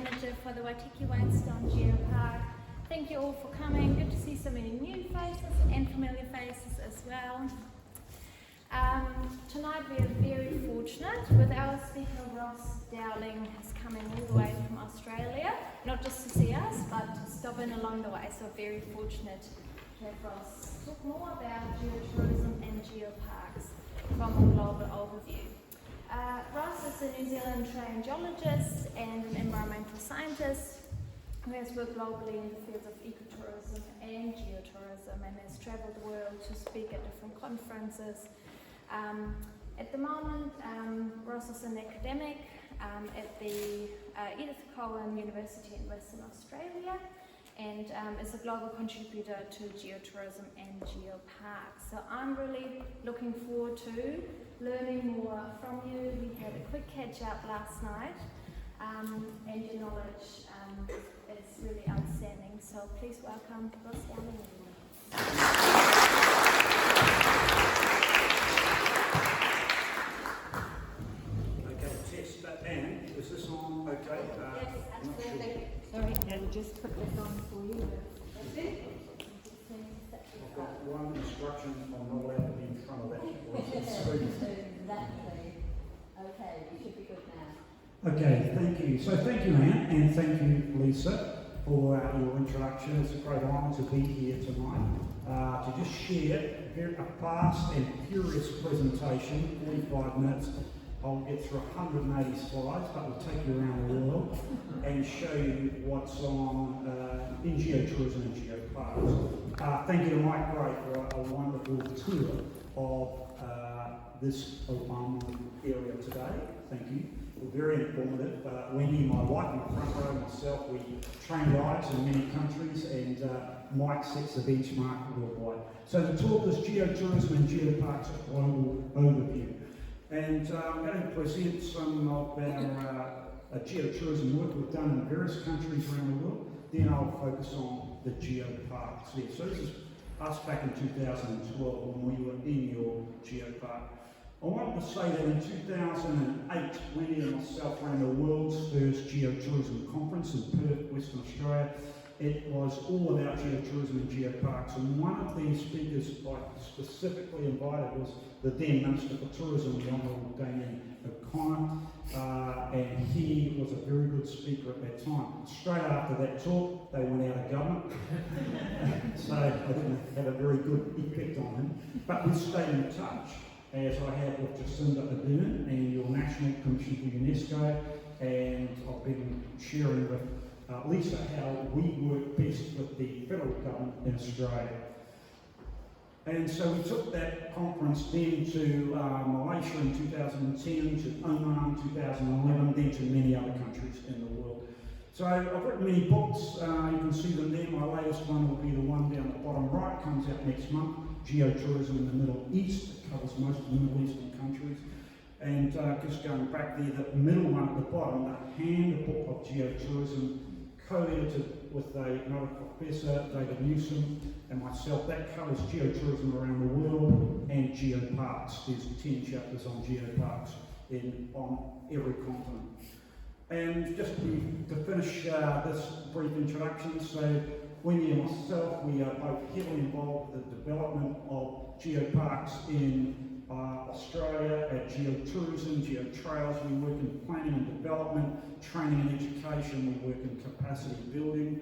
Manager for the Waitaki Geopark. Thank you all for coming. Good to see so many new faces and familiar faces as well. Tonight we are very fortunate with our speaker Ross Dowling has come in all the way from Australia, not just to see us but to stop in along the way, so very fortunate to have Ross talk more about geotourism and geoparks from a global overview. Ross is a New Zealand trained geologist and an environmental scientist who has worked globally in the fields of ecotourism and geotourism and has travelled the world to speak at different conferences. At the moment, Ross is an academic at the Edith Cowan University in Western Australia and is a global contributor to geotourism and geoparks. So I'm really looking forward to learning more from you. We had a quick catch up last night and your knowledge is really outstanding. So please welcome Ross Dowling, everyone. Is this on okay? Yes, absolutely. Sorry, I'll just put this on for you. That's it. I've got one instruction, I'm not allowed to be in front of that screen. Exactly. Okay, we should be good now. Okay, thank you. So thank you, Anne, and thank you, Lisa, for your introduction. It's a great honour to be here tonight to just share a fast and furious presentation, 45 minutes. I'll get through 180 slides, but we'll take you around the world and show you what's on in geotourism and geoparks. Thank you to Mike Gray for a wonderful tour of this Obama area today. Thank you. Very informative. Wendy, my wife, in the front row, myself, we train guides in many countries, and Mike sets the benchmark worldwide. So the talk is Geotourism and Geoparks, a global overview. And I'm going to present some of our geotourism work we've done in various countries around the world. Then I'll focus on the geoparks there. So this is us back in 2012 when we were in your geopark. I want to say that in 2008, Wendy and myself ran the world's first geotourism conference in Perth, Western Australia. It was all about geotourism and geoparks, and one of the speakers I specifically invited was the then Minister for Tourism, the Honourable Damien O'Connor, and he was a very good speaker at that time. Straight after that talk, they went out of government, so I didn't have a very good effect on him. But we stayed in touch, as I have with Jacinda Ardern and your National Commission for UNESCO, and I've been sharing with Lisa how we work best with the federal government in Australia. And so we took that conference then to Malaysia in 2010, to Oman in 2011, then to many other countries in the world. So I've written many books, you can see them there. My latest one will be the one down the bottom right, comes out next month, Geotourism in the Middle East. It covers most of the Middle Eastern countries. And just going back there, the middle one at the bottom, the Handbook of Geotourism, co-edited with another professor, David Newsom, and myself. That covers geotourism around the world and geoparks. There's 10 chapters on geoparks on every continent. And just to finish this brief introduction, so Wendy and myself, we are both heavily involved with the development of geoparks in Australia at Geotourism, Geotrails. We work in planning and development, training and education. We work in capacity building,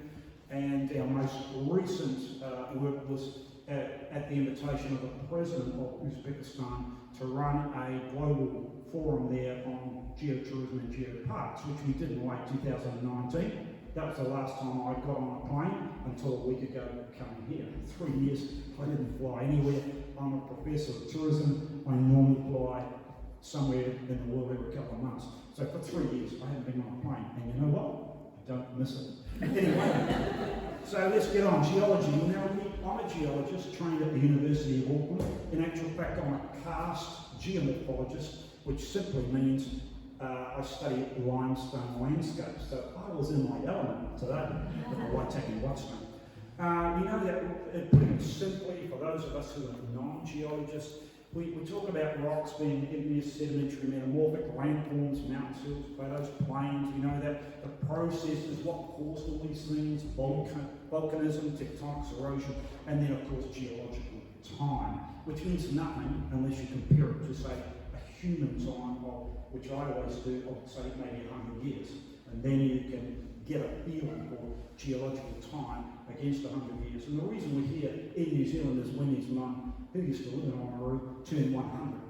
and our most recent work was at the invitation of the President of Uzbekistan to run a global forum there on geotourism and geoparks, which we did in late 2019. That was the last time I got on a plane until a week ago coming here. 3 years I didn't fly anywhere. I'm a Professor of Tourism. I normally fly somewhere in the world every couple of months. So for 3 years I haven't been on a plane. And you know what? I don't miss it. Anyway, so let's get on. Geology. Now, I'm a geologist trained at the University of Auckland. In actual fact, I'm a karst geomorphologist, which simply means I study limestone landscapes. So I was in my element today with the Waitaki Watchman. You know that, putting it simply, for those of us who are non-geologists, We talk about rocks being igneous, sedimentary, metamorphic, landforms, mountains, hills, plateaus, plains. We know that the processes, what caused all these things, volcanism, tectonics, erosion, and then of course geological time, which means nothing unless you compare it to, say, a human time, of, which I always do, of say maybe 100 years. And then you can get a feeling for geological time against 100 years. And the reason we're here in New Zealand is Winnie's mum, who used to live in Oamaru, turned 100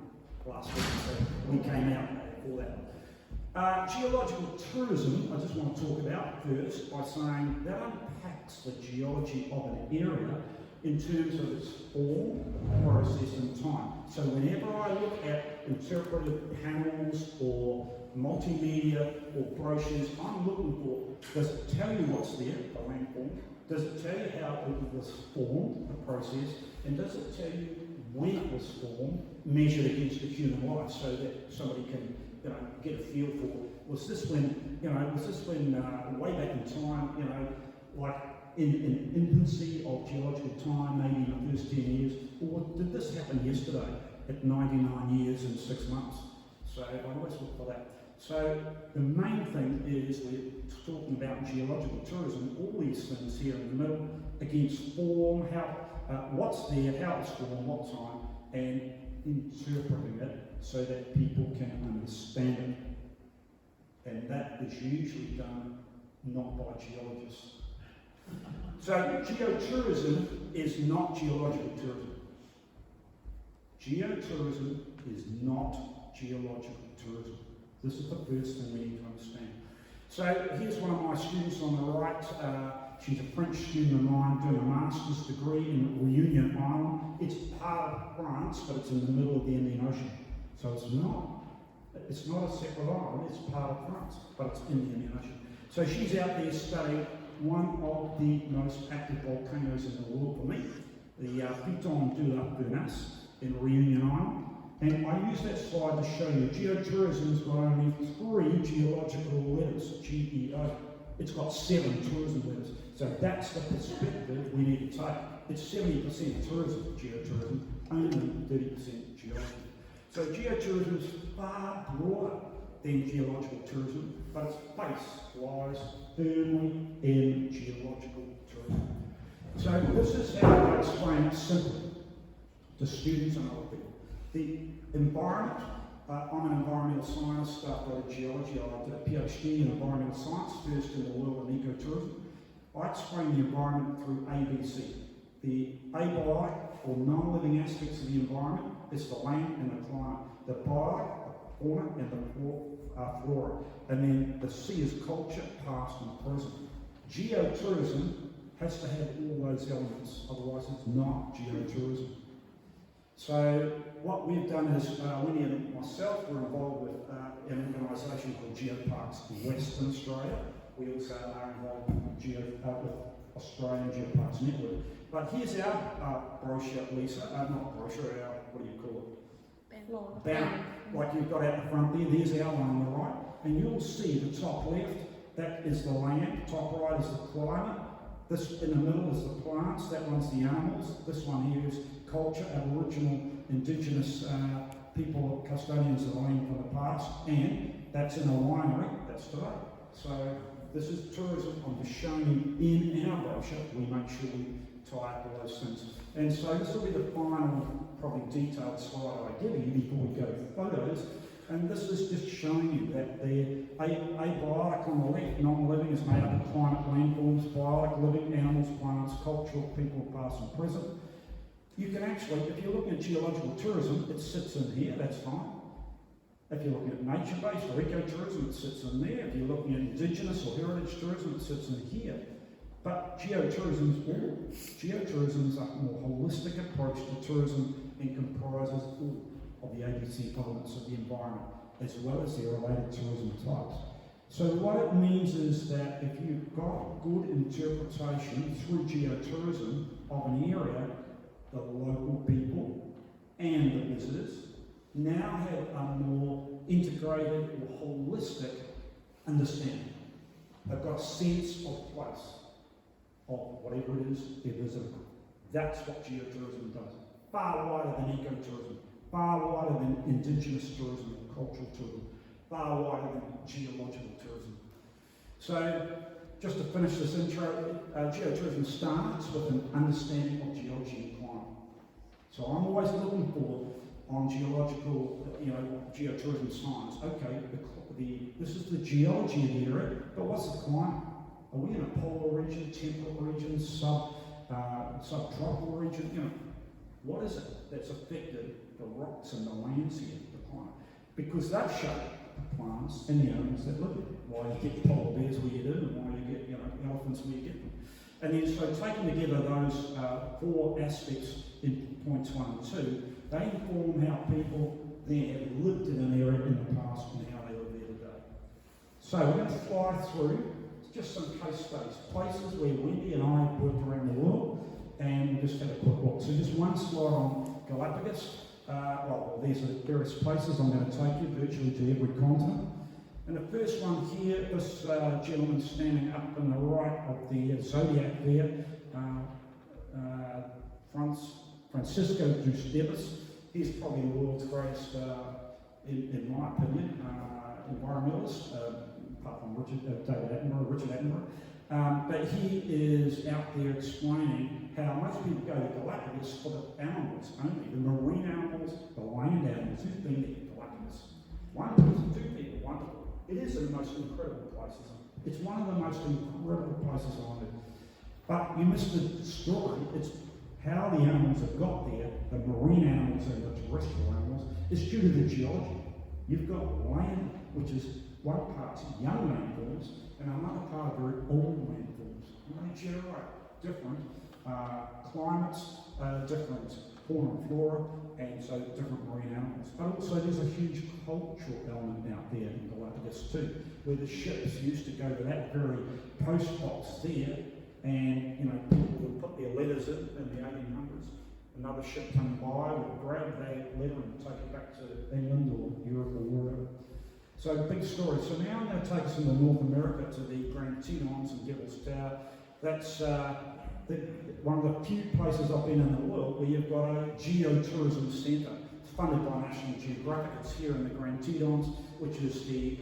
last week, so we came out for that. Geological tourism, I just want to talk about first by saying that unpacks the geology of an area in terms of its form, process and time. So whenever I look at interpretive panels or multimedia or brochures, I'm looking for, does it tell you what's there, the landform? Does it tell you how it was formed, the process? And does it tell you when it was formed, measured against a human life, so that somebody can, get a feel for, was this when, way back in time, like in infancy of geological time, maybe in the first 10 years, or did this happen yesterday at 99 years and 6 months? So I always look for that. So the main thing is we're talking about geological tourism, all these things here in the middle, against form, how, what's there, how it's formed, what time, and interpreting it so that people can understand it. And that is usually done not by geologists. So geotourism is not geological tourism. Geotourism is not geological tourism. This is the first thing we need to understand. So here's one of my students on the right. She's a French student of mine doing a master's degree in Réunion Island. It's part of France, but it's in the middle of the Indian Ocean. So it's not a separate island, it's part of France, but it's in the Indian Ocean. So she's out there studying one of the most active volcanoes in the world for me, the Piton de la Bernasse in Réunion Island. And I use that slide to show you geotourism's got only 3 geological letters, GEO. It's got 7 tourism letters. So that's the perspective we need to take. It's 70% tourism, geotourism, only 30% geology. So geotourism is far broader than geological tourism, but its base lies firmly in geological tourism. So this is how I explain it simply to students and other people. The environment, I'm an environmental scientist, started geology, I did a PhD in environmental science, first in the world of ecotourism. I explain the environment through ABC. The abiotic, or non-living aspects of the environment, is the land and the climate. The biotic, the fauna and the flora. And then the C is culture, past and present. Geotourism has to have all those elements, otherwise it's not geotourism. So what we've done is, Winnie and myself were involved with an organisation called Geoparks in Western Australia. We also are involved with Australian Geoparks Network. But here's our brochure, Lisa. Not brochure, our, what do you call it? Banner. Like you've got out the front there. There's our one on the right. And you'll see the top left, that is the land. Top right is the climate. This in the middle is the plants. That one's the animals. This one here is culture, Aboriginal, indigenous people, custodians of the land from the past. And that's in a winery. That's today. So this is tourism. I'm just showing you in our brochure. We make sure we tie up all those things. And so this will be the final, probably detailed slide I give you before we go to photos. And this is just showing you that the abiotic on the left, non-living, is made up of climate, landforms, biotic, living, animals, plants, cultural, people, past and present. You can actually, if you're looking at geological tourism, it sits in here, that's fine. If you're looking at nature-based or ecotourism, it sits in there. If you're looking at indigenous or heritage tourism, it sits in here. But geotourism is a more holistic approach to tourism and comprises all of the ABC elements of the environment, as well as the related tourism types. So what it means is that if you've got good interpretation through geotourism of an area, the local people and the visitors now have a more integrated or holistic understanding. They've got a sense of place, of whatever it is they're visiting. That's what geotourism does. Far wider than ecotourism. far wider than indigenous tourism or cultural tourism, far wider than geological tourism. So, just to finish this intro, geotourism starts with an understanding of geology and climate. So I'm always looking for, on geological, geotourism science, okay, this is the geology of the area, but what's the climate? Are we in a polar region, temperate region, subtropical region? What is it that's affected the rocks and the lands here, the climate? Because that shape the plants and the animals that live there. Why you get polar bears where you do, and why you get elephants where you get them. And then so taking together those four aspects in points 1 and 2, they inform how people there have lived in an area in the past and how they live there today. So we're going to fly through just some case studies, places where Wendy and I have worked around the world, and we just had a quick look. So just one slide on Galapagos. These are various places I'm going to take you virtually to every continent. And the first one here, this gentleman standing up on the right of the zodiac there, Francisco Debus. He's probably the world's greatest, in my opinion, environmentalist, apart from Richard Attenborough. But he is out there explaining how most people go to Galapagos for the animals only, the marine animals, the land animals. Who's been there to Galapagos? One person, two people, wonderful. It is the most incredible places. It's one of the most incredible places on earth. But you missed the story. It's how the animals have got there, the marine animals and the terrestrial animals, is due to the geology. You've got land, which is one part's young landforms, and another part are very old landforms. And they generate different climates, different fauna and flora, and so different marine animals. But also there's a huge cultural element out there in Galapagos too, where the ships used to go to that very post box there, and people would put their letters in the 1800s. Another ship coming by would grab that letter and take it back to England or Europe or wherever. So big story. So now I'm going to take us into North America to the Grand Tetons and Devil's Tower. That's one of the few places I've been in the world where you've got a geotourism centre. It's funded by National Geographic. It's here in the Grand Tetons, which is the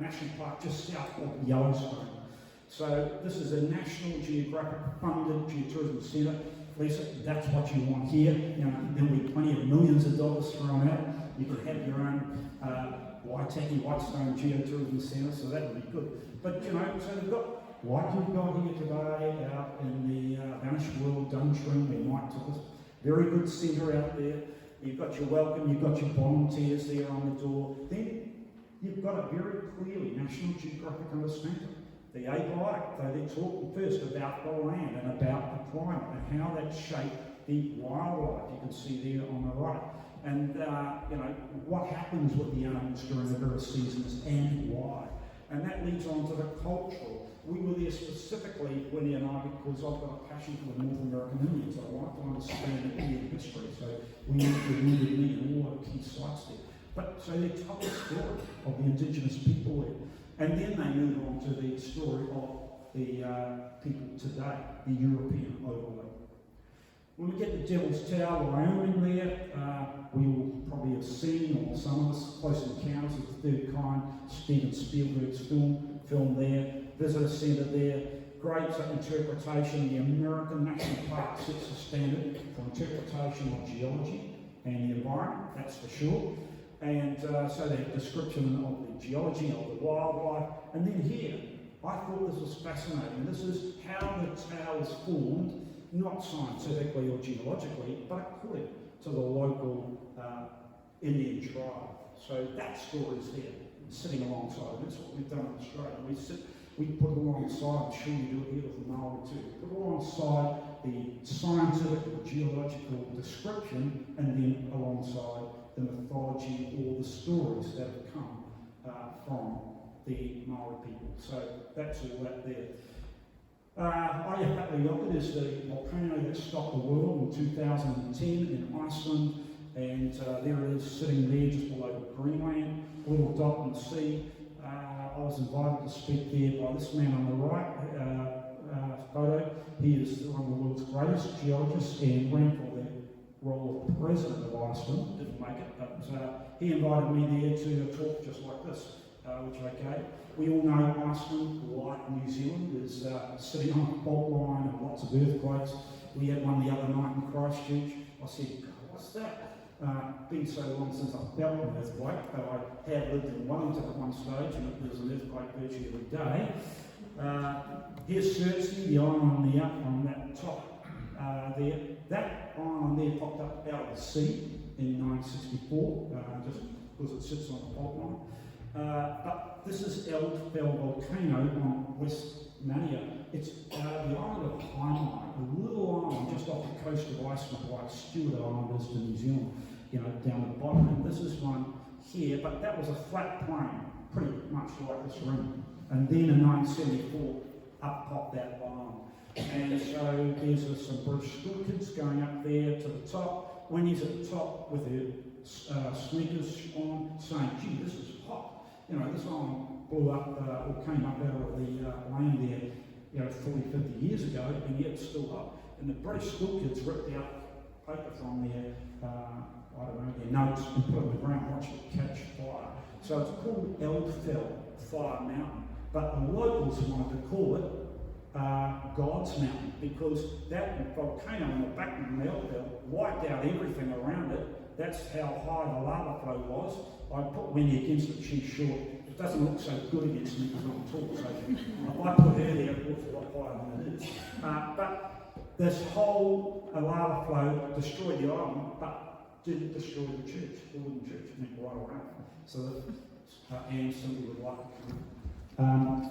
national park just south of Yellowstone. So this is a National Geographic funded geotourism centre. Lisa, that's what you want here. There'll be plenty of millions of dollars thrown out. You could have your own Waitaki, Whitestone Geotourism Centre, so that would be good. But so they've got, like you've got here today, out in the vanished world, Duntrim, where Mike took us. Very good centre out there. You've got your welcome, you've got your volunteers there on the door. Then you've got a very clearly National Geographic understanding. The Abiotic, they talk first about the land and about the climate and how that shaped the wildlife you can see there on the right. And what happens with the animals during the various seasons and why. And that leads on to the cultural. We were there specifically, Winnie and I, because I've got a passion for the North American Indians. I like to understand the Indian history, so we needed me and all the key sites there. But so they tell the story of the indigenous people there. And then they move on to the story of the people today, the European overlay. When we get to Devil's Tower, Wyoming there, we will probably have seen, or some of us, Close Encounters of the Third Kind, Steven Spielberg's film there, visitor centre there, great interpretation. The American National Park sets the standard for interpretation of geology and the environment, that's for sure. And so they have description of the geology, of the wildlife. And then here, I thought this was fascinating. This is how the tower was formed, not scientifically or geologically, but according to the local Indian tribe. So that story is there, sitting alongside. That's what we've done in Australia. We put alongside, I'm sure you do it here with the Maori too, put alongside the scientific or geological description, and then alongside the mythology or the stories that have come from the Maori people. So that's all that there. Biotic is the volcano that stopped the world in 2010 in Iceland, and there it is sitting there just below Greenland, a little dot in the sea. I was invited to speak there by this man on the right photo. He is one of the world's greatest geologists and ran for the role of president of Iceland. Didn't make it, but he invited me there to talk just like this, which I gave. We all know Iceland, like New Zealand, is sitting on a fault line and lots of earthquakes. We had one the other night in Christchurch. I said, God, what's that? Been so long since I felt an earthquake, but I had lived in Wellington at one stage, and there was an earthquake virtually every day. Here's Surtsey, the island on that top there. That island there popped up out of the sea in 1964, just because it sits on the fault line. But this is Eldfell volcano on West Mania. It's the island of Waitaki, a little island just off the coast of Iceland, like Stewart Island is to New Zealand, down the bottom. And this is one here, but that was a flat plain, pretty much like this room. And then in 1974, up popped that island. And so there's some British school kids going up there to the top. When he's at the top with their sneakers on, saying, gee, this is hot. This island blew up, or came up out of the land there, 40, 50 years ago, and yet it's still up. And the British school kids ripped out paper from their, their notes and put it on the ground, watched it catch fire. So it's called Eldfell Fire Mountain, but the locals wanted to call it God's Mountain, because that volcano on the back of the Eldfell wiped out everything around it. That's how high the lava flow was. I put Wendy against it, she's short. It doesn't look so good against me because I'm tall, so if I put her there, it looks a lot higher than it is. But this whole lava flow destroyed the island, but didn't destroy the church, the wooden church, went right around. So that Anne simply would like to come.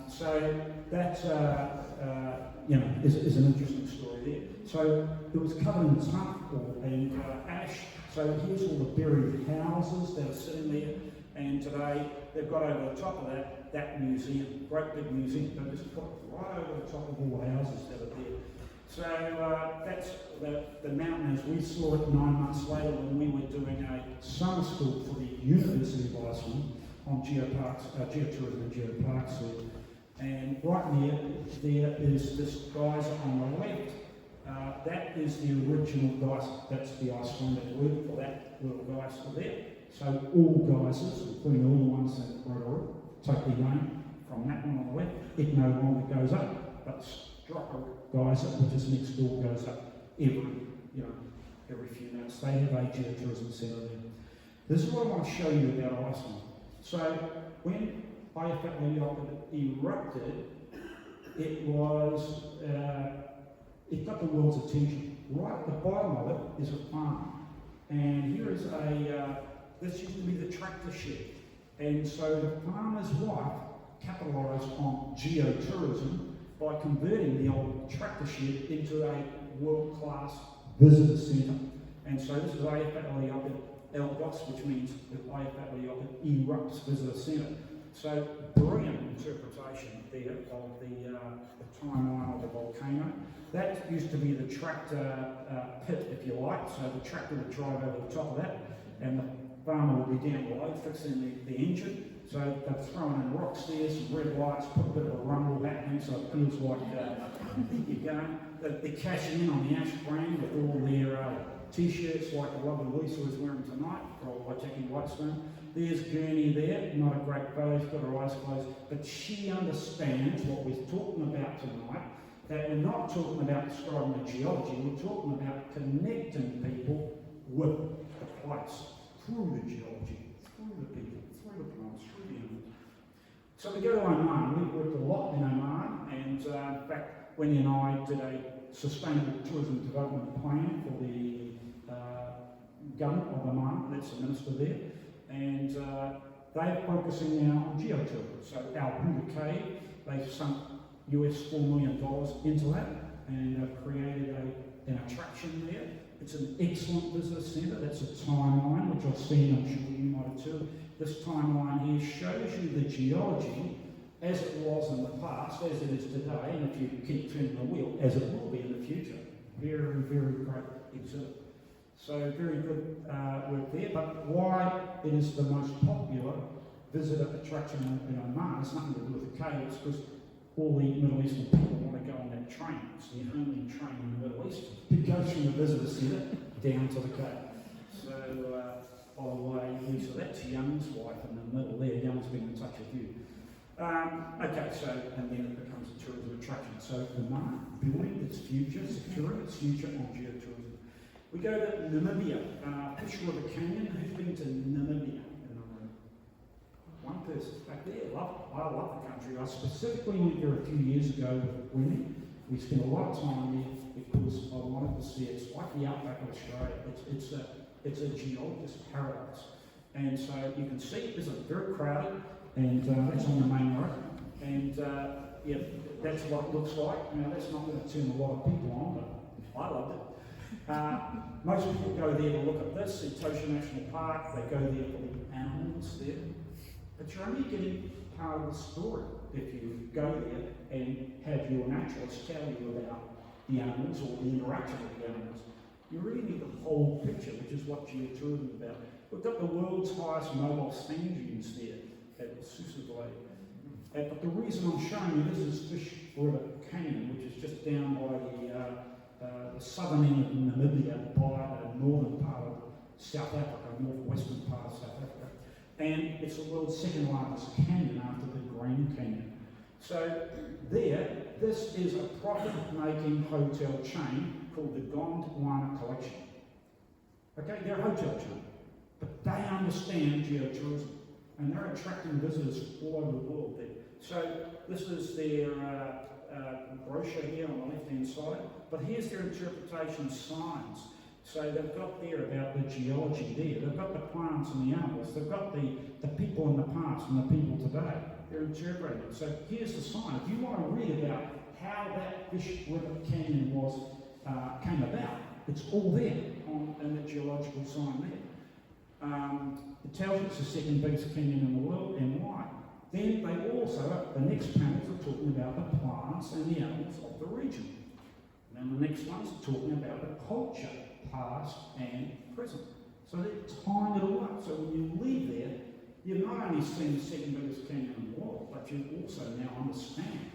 So that is an interesting story there. So it was covered in tar and ash. So here's all the buried houses that are sitting there, and today they've got over the top of that museum, great big museum. They just put it right over the top of all the houses that are there. So that's the mountain as we saw it 9 months later when we were doing a summer school for the University of Iceland on geoparks, geotourism and geoparks there. And right near there is this geyser on the left. That is the original geyser. That's the Icelandic word for that little geyser there. So all geysers, including all the ones that were totally name from that one on the left, it no longer goes up, but Straka geyser, which is next door, goes up every few minutes. They have a geotourism centre there. This is what I want to show you about Iceland. So when Biotic erupted, it got the world's attention. Right at the bottom of it is a farm. And here is this used to be the tractor shed. And so the farmer's wife capitalised on geotourism by converting the old tractor shed into a world-class visitor centre. And so this is Abiotic Eldos, which means that Abiotic erupts visitor centre. So brilliant interpretation there of the timeline of the volcano. That used to be the tractor pit, if you like, so the tractor would drive over the top of that, and the farmer would be down below fixing the engine. So they're throwing in rocks there, some red lights, put a bit of a rumble happening so it feels like you're going. They're cashing in on the Ash brand with all their t-shirts like the lovely Lisa is wearing tonight for Waitaki Whitestone. There's Gurney there, not a great photo, she's got her eyes closed, but she understands what we're talking about tonight, that we're not talking about describing the geology, we're talking about connecting people with the place, through the geology, through the people, through the plants, through the animals. So we go to Oman. We've worked a lot in Oman, and in fact, Wendy and I did a sustainable tourism development plan for the government of Oman, that's the minister there, and they're focusing now on geotourism. So our Buddha Cave, they've sunk US $4 million into that and created an attraction there. It's an excellent business centre. That's a timeline, which I've seen, I'm sure you might have too. This timeline here shows you the geology as it was in the past, as it is today, and if you keep turning the wheel, as it will be in the future. Very, very great exhibit. So very good work there, but why it is the most popular visitor attraction in Oman has nothing to do with the cave, it's because all the Middle Eastern people want to go on that train. It's the only train in the Middle East. It goes from the visitor centre down to the cave. So, by the way, Lisa, that's Young's wife in the middle there. Young's been in touch with you. Okay, so, and then it becomes a tourism attraction. So, the mark, building its future, securing its future on geotourism. We go to Namibia, Fish River Canyon. Who's been to Namibia in the room? One person back there. I love the country. I specifically went there a few years ago with Winnie. We spent a lot of time there because I wanted to see it. It's like the outback of Australia. It's a geologist paradise. And so you can see it's very crowded, and that's on the main road. And yeah, that's what it looks like. You know, that's not going to turn a lot of people on, but I loved it. Most people go there to look at this, Etosha National Park. They go there for the animals there. But you're only getting part of the story if you go there and have your naturalists tell you about the animals or the interaction with the animals. You really need the whole picture, which is what geotourism is about. We've got the world's highest mobile sand dunes there at Susuvlei. But the reason I'm showing you this is Fish River Canyon, which is just down by the southern end of Namibia, by the northern part of South Africa, northwestern part of South Africa. And it's the world's second largest canyon after the Grand Canyon. So there, this is a profit-making hotel chain called the Gondwana Collection. Okay, they're a hotel chain, but they understand geotourism, and they're attracting visitors all over the world there. So this is their brochure here on the left-hand side, but here's their interpretation signs. So they've got there about the geology there, they've got the plants and the animals, they've got the people in the past and the people today. They're interpreting it. So here's the sign. If you want to read about how that Fish River Canyon came about, it's all there in the geological sign there. It tells you it's the second biggest canyon in the world and why. Then they also, the next panels are talking about the plants and the animals of the region. And then the next ones are talking about the culture, past and present. So they're tying it all up. So when you leave there, you've not only seen the second biggest canyon in the world, but you also now understand,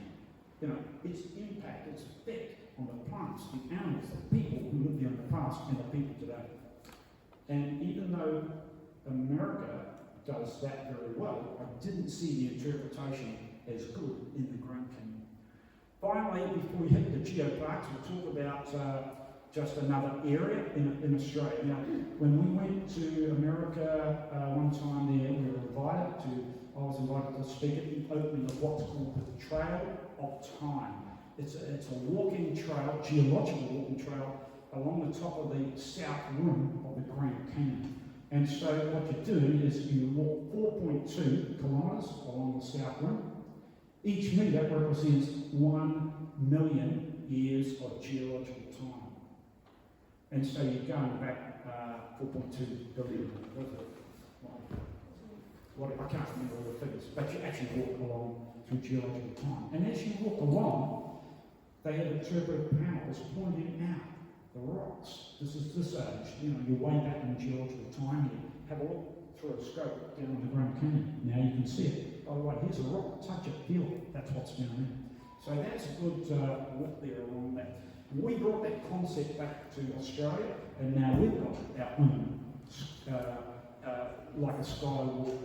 you know, its impact, its effect on the plants, the animals, the people who lived there in the past and the people today. And even though America does that very well, I didn't see the interpretation as good in the Grand Canyon. Finally, before we hit the geoparks, we'll talk about just another area in Australia. Now, when we went to America one time there, we were I was invited to speak at the opening of what's called the Trail of Time. It's a walking trail, geological walking trail, along the top of the south rim of the Grand Canyon. And so what you do is you walk 4.2 kilometres along the south rim. Each metre represents 1 million years of geological time. And so you're going back 4.2 billion. I can't remember all the figures, but you actually walk along through geological time. And as you walk along, they have interpretive panels pointing out the rocks. This is this age, you know, you're way back in geological time here. Have a look through a scope down the Grand Canyon. Now you can see it. By the way, here's a rock, touch it, feel it. That's what's down there. So that's a good walk there along that. We brought that concept back to Australia, and now we've got our own, like a skywalk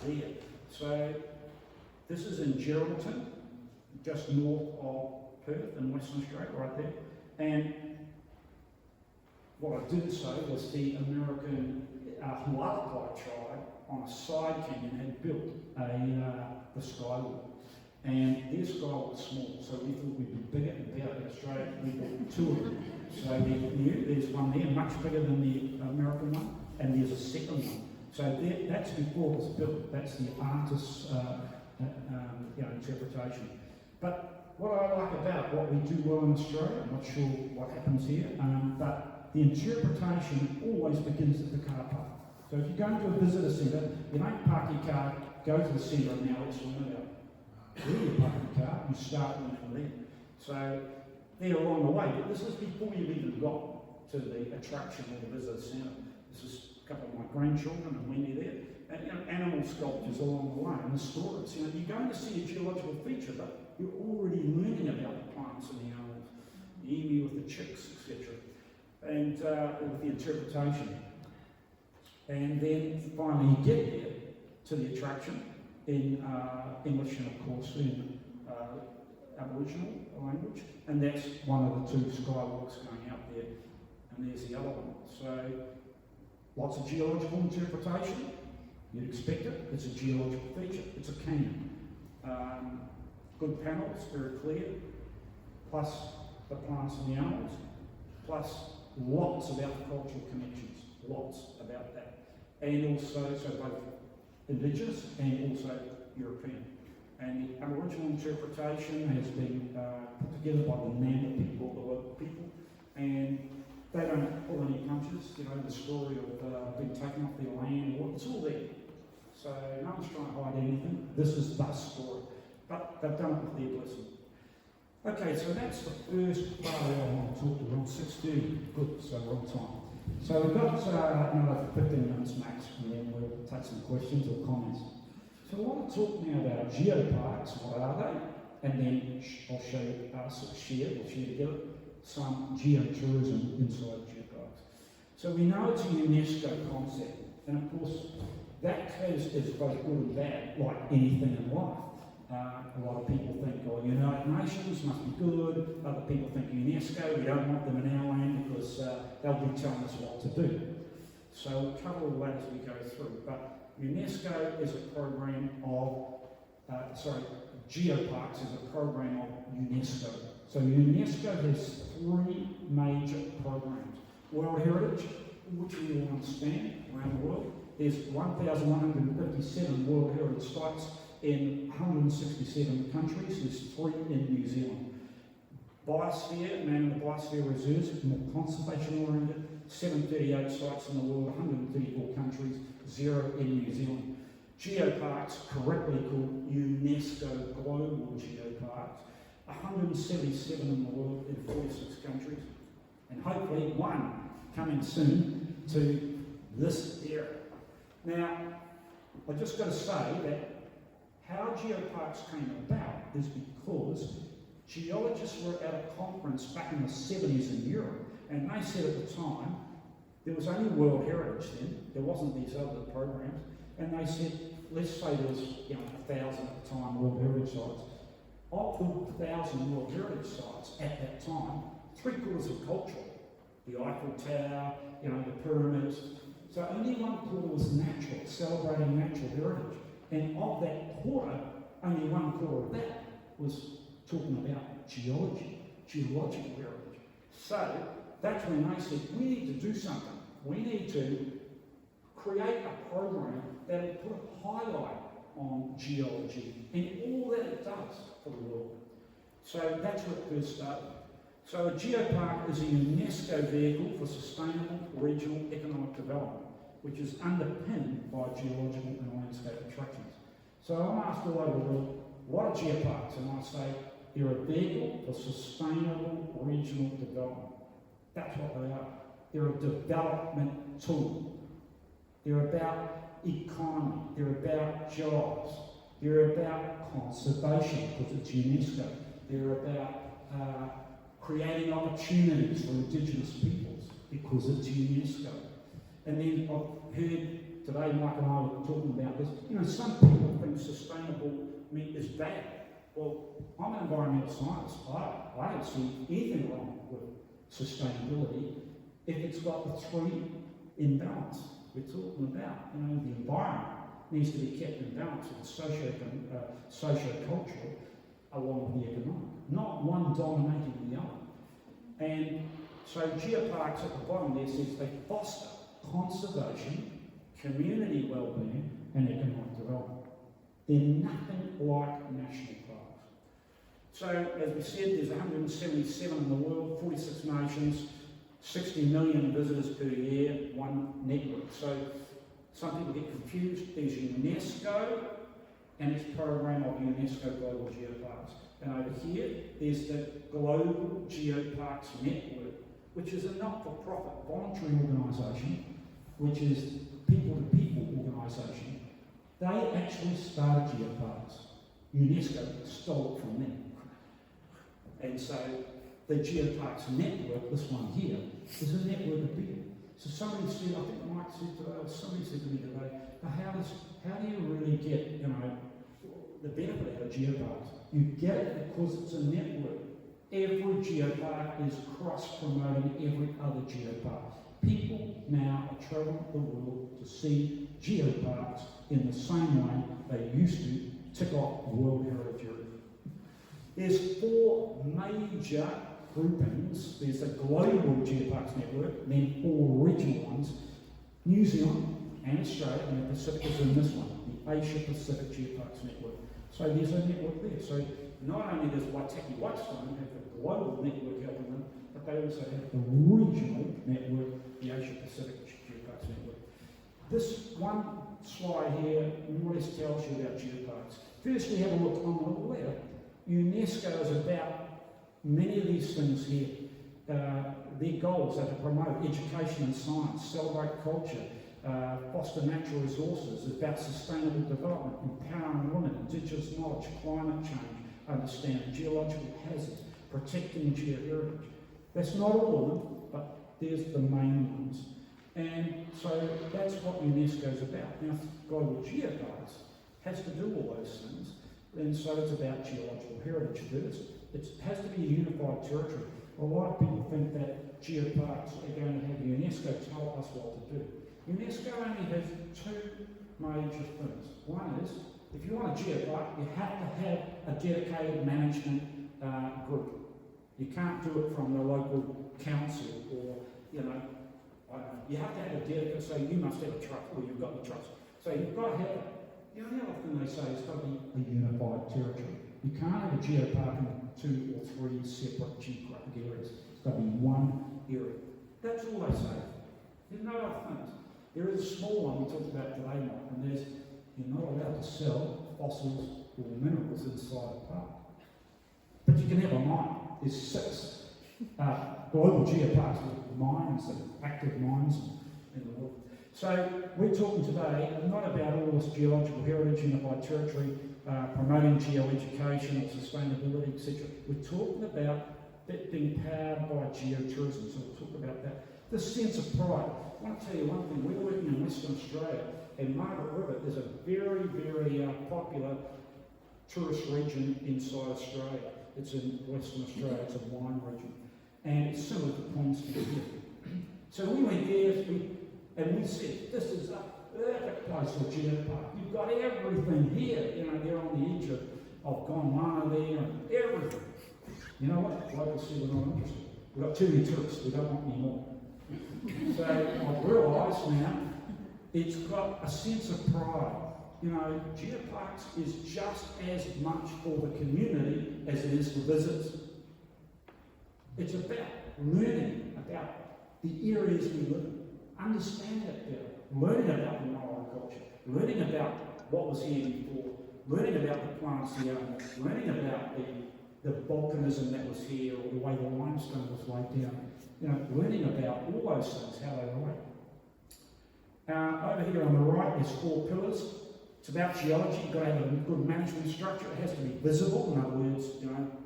there. So this is in Geraldton, just north of Perth in Western Australia, right there. And what I didn't say was the American Hualapai tribe on a side canyon had built the skywalk. And their skywalk was small, so we thought we'd be bigger and better in Australia. We built 2 of them. So there's one there, much bigger than the American one, and there's a second one. So that's before it was built. That's the artist's interpretation. But what I like about what we do well in Australia, I'm not sure what happens here, but the interpretation always begins at the car park. So if you're going to a visitor centre, you don't park your car, go to the centre and now let's learn about where you park your car, you start learning from there. So they're along the way, but this is before you've even got to the attraction or the visitor centre. This is a couple of my grandchildren and Wendy there. And animal sculptures along the way and the stories. You're going to see a geological feature, but you're already learning about the plants and the animals, the emu with the chicks, etc. and with the interpretation. And then finally you get there to the attraction in English and of course in Aboriginal language, and that's one of the two skywalks going out there, and there's the other one. So lots of geological interpretation, you'd expect it, it's a geological feature, it's a canyon. Good panels, very clear, plus the plants and the animals, plus lots of agricultural connections, lots about that. And also, so both indigenous and also European. And the Aboriginal interpretation has been put together by the Nanda people, the local people, and they don't pull any punches. You know, the story of being taken off their land, it's all there. So no one's trying to hide anything. This is the story. But they've done it with their blessing. Okay, so that's the first part I want to talk to. We're on 6:30. Good, so we're on time. So we've got another 15 minutes max, and then we'll take some questions or comments. So I want to talk now about geoparks. What are they? And then I'll show you, we'll share together some geotourism inside geoparks. So we know it's a UNESCO concept, and of course that is both good and bad, like anything in life. A lot of people think, oh, United Nations must be good. Other people think UNESCO, we don't want them in our land because they'll be telling us what to do. So we'll cover all that as we go through. But UNESCO is a program of, Geoparks is a program of UNESCO. So UNESCO has three major programs. World Heritage, which we all understand around the world. There's 1,157 World Heritage sites in 167 countries. There's 3 in New Zealand. Biosphere, man in the biosphere reserves, more conservation oriented, 738 sites in the world, 134 countries, 0 in New Zealand. Geoparks, correctly called UNESCO Global Geoparks, 177 in the world in 46 countries, and hopefully 1 coming soon to this area. Now, I've just got to say that how geoparks came about is because geologists were at a conference back in the 70s in Europe, and they said at the time, there was only World Heritage then, there wasn't these other programs, and they said, let's say there was 1,000 at the time World Heritage sites. Of the 1,000 World Heritage sites at that time, 3/4 are cultural. The Eiffel Tower, the pyramids. So only 1/4 was natural, celebrating natural heritage. And of that quarter, only 1/4 of that was talking about geology, geological heritage. So that's when they said, we need to do something. We need to create a program that will put a highlight on geology and all that it does for the world. So that's where it first started. So a geopark is a UNESCO vehicle for sustainable regional economic development, which is underpinned by geological and landscape attractions. So I'm asked all over the world, what are geoparks? And I say, they're a vehicle for sustainable regional development. That's what they are. They're a development tool. They're about economy. They're about jobs. They're about conservation, because it's UNESCO. They're about creating opportunities for indigenous peoples, because it's UNESCO. And then I've heard today, Mike and I were talking about this, some people think sustainable meat is bad. Well, I'm an environmental scientist. I don't see anything wrong with sustainability if it's got the 3 in balance we're talking about. The environment needs to be kept in balance with socio-cultural along with the economic, not one dominating the other. And so geoparks at the bottom there says they foster conservation, community well-being and economic development. They're nothing like national parks. So as we said, there's 177 in the world, 46 nations, 60 million visitors per year, one network. So some people get confused. There's UNESCO and its program of UNESCO Global Geoparks. And over here, there's the Global Geoparks Network, which is a not-for-profit voluntary organisation, which is people-to-people organisation. They actually started geoparks. UNESCO stole it from them. And so the Geoparks Network, this one here, is a network of people. So somebody said, I think Mike said today, or somebody said to me today, but how do you really get, the benefit out of geoparks? You get it because it's a network. Every geopark is cross-promoting every other geopark. People now are travelling the world to see geoparks in the same way they used to tick off World Heritage Area. There's 4 major groupings. There's a global geoparks network, then 4 regional ones. New Zealand and Australia, and the Pacific is in this one, the Asia Pacific Geoparks Network. So there's a network there. So not only does Waitaki Whitestone have the global network helping them, but they also have the regional network, the Asia Pacific Geoparks Network. This one slide here more or less tells you about geoparks. First, we have a look on the left. UNESCO is about many of these things here. Their goals are to promote education and science, celebrate culture, foster natural resources, about sustainable development, empowering women, indigenous knowledge, climate change, understand geological hazards, protecting geoheritage. That's not all of them, but there's the main ones. And so that's what UNESCO is about. Now, Global Geoparks has to do all those things, and so it's about geological heritage first. It has to be a unified territory. A lot of people think that geoparks are going to have UNESCO tell us what to do. UNESCO only has 2 major things. One is, if you want a geopark, you have to have a dedicated management group. You can't do it from the local council or, you have to have a dedicated, so you must have a trust, or you've got the trust. So you've got to have it. The only other thing they say is it's got to be a unified territory. You can't have a geopark in 2 or 3 separate geographic areas. It's got to be one area. That's all they say. There's no other things. There is a small one we talked about today, Mike, and you're not allowed to sell fossils or minerals inside a park. But you can have a mine. There's 6 global geoparks with mines and active mines in the world. So we're talking today not about all this geological heritage, unified territory, promoting geoeducation or sustainability, etc. We're talking about that being powered by geotourism, so we'll talk about that. This sense of pride. I want to tell you one thing, we're working in Western Australia, and Margaret River is a very, very popular tourist region inside Australia. It's in Western Australia, it's a wine region, and it's similar to Queensland here. So we went there, and we said, this is a perfect place for geopark. You've got everything here, they're on the edge of Gondwana there, and everything. You know what? Locals said we're not interested. We've got too many tourists, we don't want any more. So I've realised now, it's got a sense of pride. Geoparks is just as much for the community as it is for visitors. It's about learning about the areas we live in, understanding it better, learning about the Maori culture, learning about what was here before, learning about the plants here, learning about the volcanism that was here, or the way the limestone was laid down. Learning about all those things, how they relate. Over here on the right, there's 4 pillars. It's about geology. You've got to have a good management structure. It has to be visible, in other words,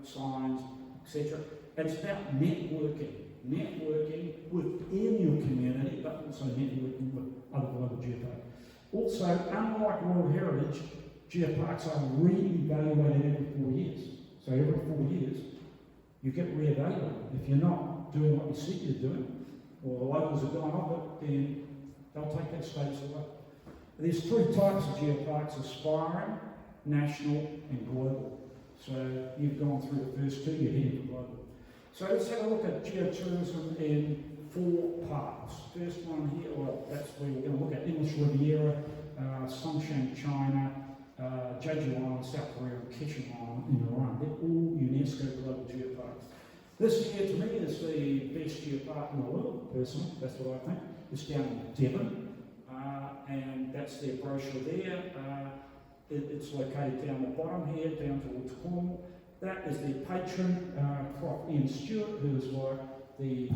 signs, etc. And it's about networking within your community, but also networking with other global geoparks. Also, unlike World Heritage, geoparks are re-evaluated every 4 years. So every 4 years, you get re-evaluated. If you're not doing what you said you're doing, or the locals are going off it, then they'll take that status away. There's 3 types of geoparks: aspiring, national, and global. So you've gone through the first 2, you're heading for global. So let's have a look at geotourism in 4 parts. First one here, that's where we're going to look at English Riviera, Songshan, China, Jeju Island, South Korea, and Ketchum Island in Iran. They're all UNESCO global geoparks. This here, to me, is the best geopark in the world, personally. That's what I think. It's down in Devon, and that's their brochure there. It's located down the bottom here, down towards Cornwall. That is their patron, Prof. Ian Stewart, who is like the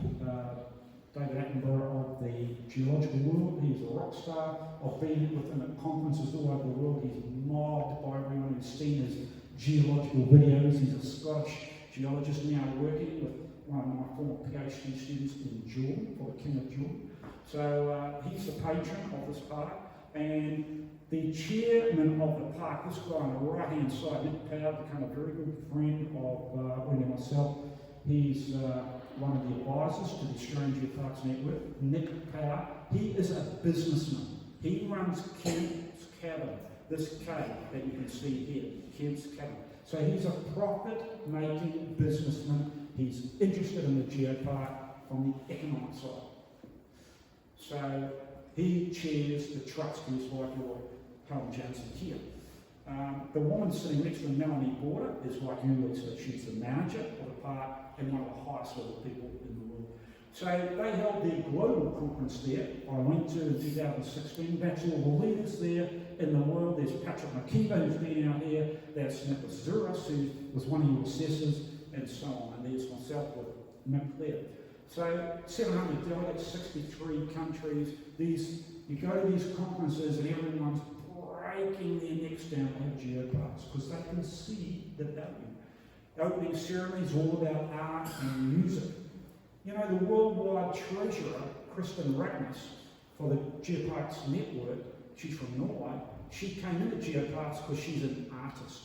David Attenborough of the geological world. He's a rock star. I've been with him at conferences all over the world. He's mobbed by everyone who's seen his geological videos. He's a Scottish geologist now working with one of my former PhD students in June, for the King of June. So he's the patron of this park, and the chairman of the park, this guy on the right-hand side, Nick Power, became a very good friend of Wendy and myself. He's one of the advisors to the Australian Geoparks Network. Nick Power, he is a businessman. He runs Kemp's Cabin, this cave that you can see here, Kemp's Cabin. So he's a profit-making businessman. He's interested in the geopark from the economic side. So he chairs the trustees like your Helen Johnson here. The woman sitting next to Melanie Porter is like you, Lisa. She's the manager of the park and one of the highest level people in the world. So they held their global conference there. I went to in 2016. That's all the leaders there in the world. There's Patrick McKeever, who's been out here. There's Nicholas Zuras, who was one of your assessors, and so on. And there's myself with Mick there. So 700 delegates, 63 countries. You go to these conferences and everyone's breaking their necks down on geoparks because they can see the value. The opening ceremony is all about art and music. You know, the worldwide treasurer, Kristen Rackness, for the Geoparks Network, she's from Norway, she came into geoparks because she's an artist.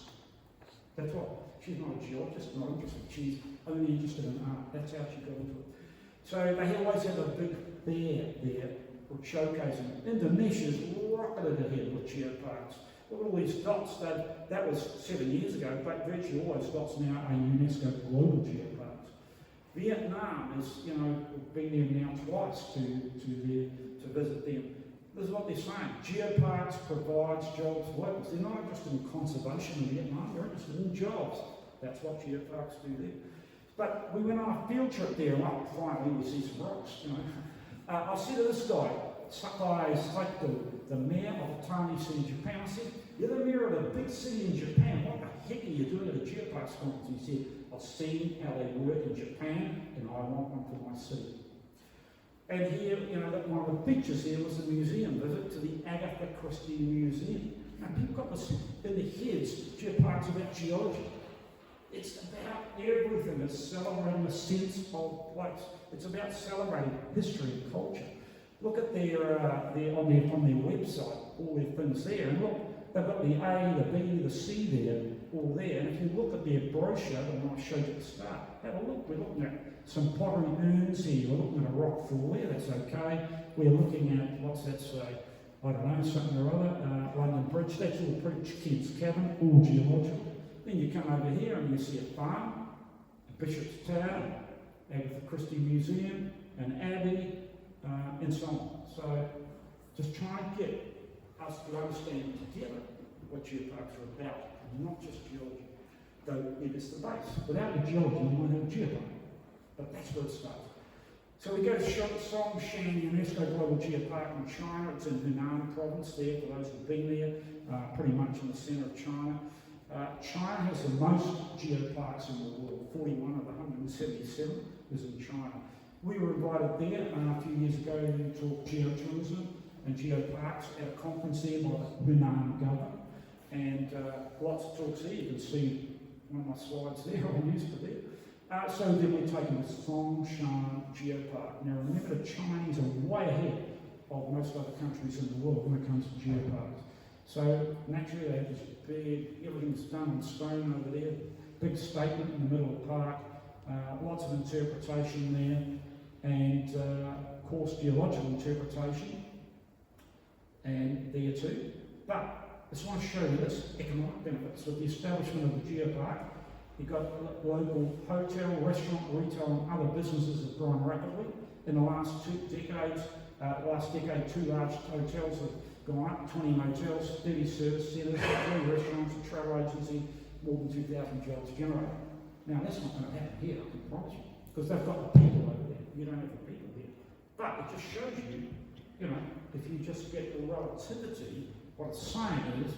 That's right. She's not a geologist, not interested. She's only interested in art. That's how she got into it. So they always have a big fair there showcasing. Indonesia's rocketed ahead with geoparks. Look at all these dots. That was 7 years ago, but virtually all those dots now are UNESCO global geoparks. Vietnam is, been there now twice to visit them. This is what they're saying. Geoparks provides jobs for locals. They're not interested in conservation in Vietnam, they're interested in jobs. That's what geoparks do there. But we went on a field trip there, and finally we see some rocks, I said to this guy, Sakai Saito, the mayor of a tiny city in Japan, I said, you're the mayor of a big city in Japan, what the heck are you doing at a geoparks conference? He said, I've seen how they work in Japan, and I want one for my city. And here, one of the pictures here was the museum visit to the Agatha Christie Museum. Now, people got this in their heads, geoparks about geology. It's about everything. It's celebrating a sense of place. It's about celebrating history and culture. Look at on their website, all their things there, and look, they've got the A, the B, the C there, all there. And if you look at their brochure, the one I showed you at the start, have a look. We're looking at some pottery urns here. We're looking at a rock floor there. That's okay. We're looking at what's that say? I don't know, something or other. London Bridge. That's all pretty Kemp's Cabin, all geological. Then you come over here and you see a farm, a Bishop's Tower, Agatha Christie Museum, an abbey, and so on. So just try and get us to understand together what geoparks are about, not just geology. Though it is the base. Without the geology, you won't have a geopark. But that's where it starts. So we go to Songshan UNESCO Global Geopark in China. It's in Hunan province there, for those who've been there, pretty much in the centre of China. China has the most geoparks in the world. 41 of the 177 is in China. We were invited there a few years ago to talk geotourism and geoparks at a conference there by the Hunan government. And lots of talks there. You can see one of my slides there I used for there. So then we're taking the Songshan Geopark. Now remember, the Chinese are way ahead of most other countries in the world when it comes to geoparks. So naturally they have this big, everything's done in stone over there, big statement in the middle of the park, lots of interpretation there, and of course geological interpretation, and there too. But I just want to show you this economic benefits. With the establishment of the geopark, you've got local hotel, restaurant, retail and other businesses have grown rapidly. In the last 2 decades, two large hotels have gone up, 20 motels, 30 service centres, 3 restaurants, a travel agency, more than 2,000 jobs generated. Now that's not going to happen here, I can promise you, because they've got the people over there. You don't have the people here. But it just shows you, if you just get the relativity, what it's saying is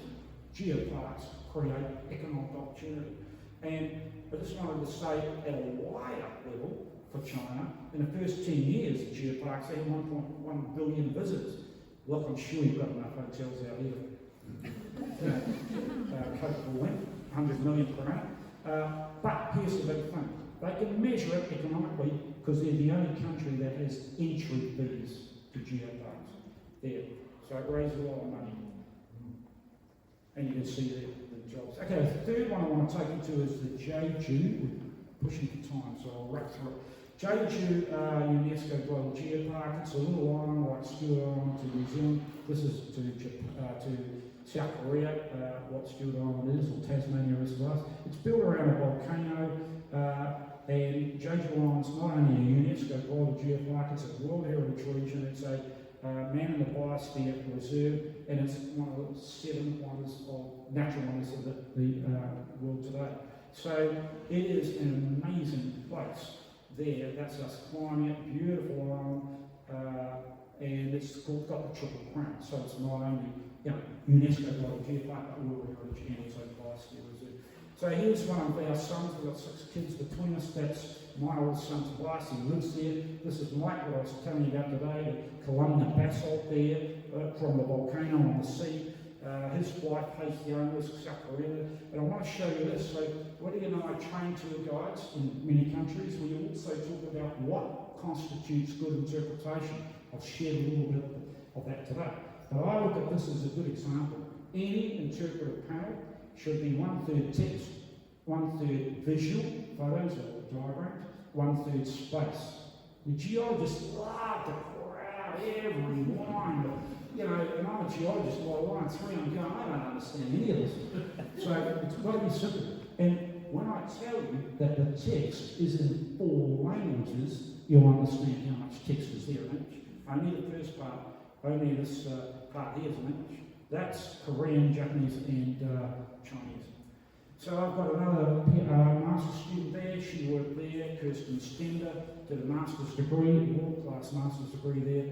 geoparks create economic opportunity. And I just wanted to say at a wider level for China, in the first 10 years of geoparks, they had 1.1 billion visitors. Look, I'm sure you've got enough hotels out here. Coke will win, 100 million per annum. But here's the big thing. They can measure it economically because they're the only country that has entry fees to geoparks. There. So it raises a lot of money. And you can see the jobs. Okay, the third one I want to take you to is the Jeju. We're pushing for time, so I'll wrap through it. Jeju UNESCO Global Geopark. It's a little island like Stewart Island to New Zealand. This is to South Korea, what Stewart Island is, or Tasmania as well. It's built around a volcano, and Jeju Island's not only a UNESCO Global Geopark, it's a World Heritage Region. It's a Man in the Biosphere Reserve, and it's one of the 7 wonders of natural wonders of the world today. So it is an amazing place there. That's us climbing it, beautiful island, and it's got the triple crown. So it's not only UNESCO Global Geopark, but World Heritage and also Biosphere Reserve. So here's one of our sons. We've got 6 kids between us. That's my old son Tobias, he lives there. This is Mike, what I was telling you about today, the columnar basalt there from the volcano on the sea. His wife, Haitian, was South Korea. And I want to show you this. So, whether you know I train tour guides in many countries, we also talk about what constitutes good interpretation. I'll share a little bit of that today. But I look at this as a good example. Any interpretive panel should be 1/3 text, 1/3 visual, photos or diagrams, 1/3 space. The geologists love to crowd every line, and I'm a geologist, by line 3 I'm going, I don't understand any of this. So it's got to be simple. And when I tell you that the text is in 4 languages, you'll understand how much text is there in English. Only the first part, only this part here is in English. That's Korean, Japanese, and Chinese. So I've got another master's student there. She worked there, Kirsten Stender, did a master's degree, world-class master's degree there,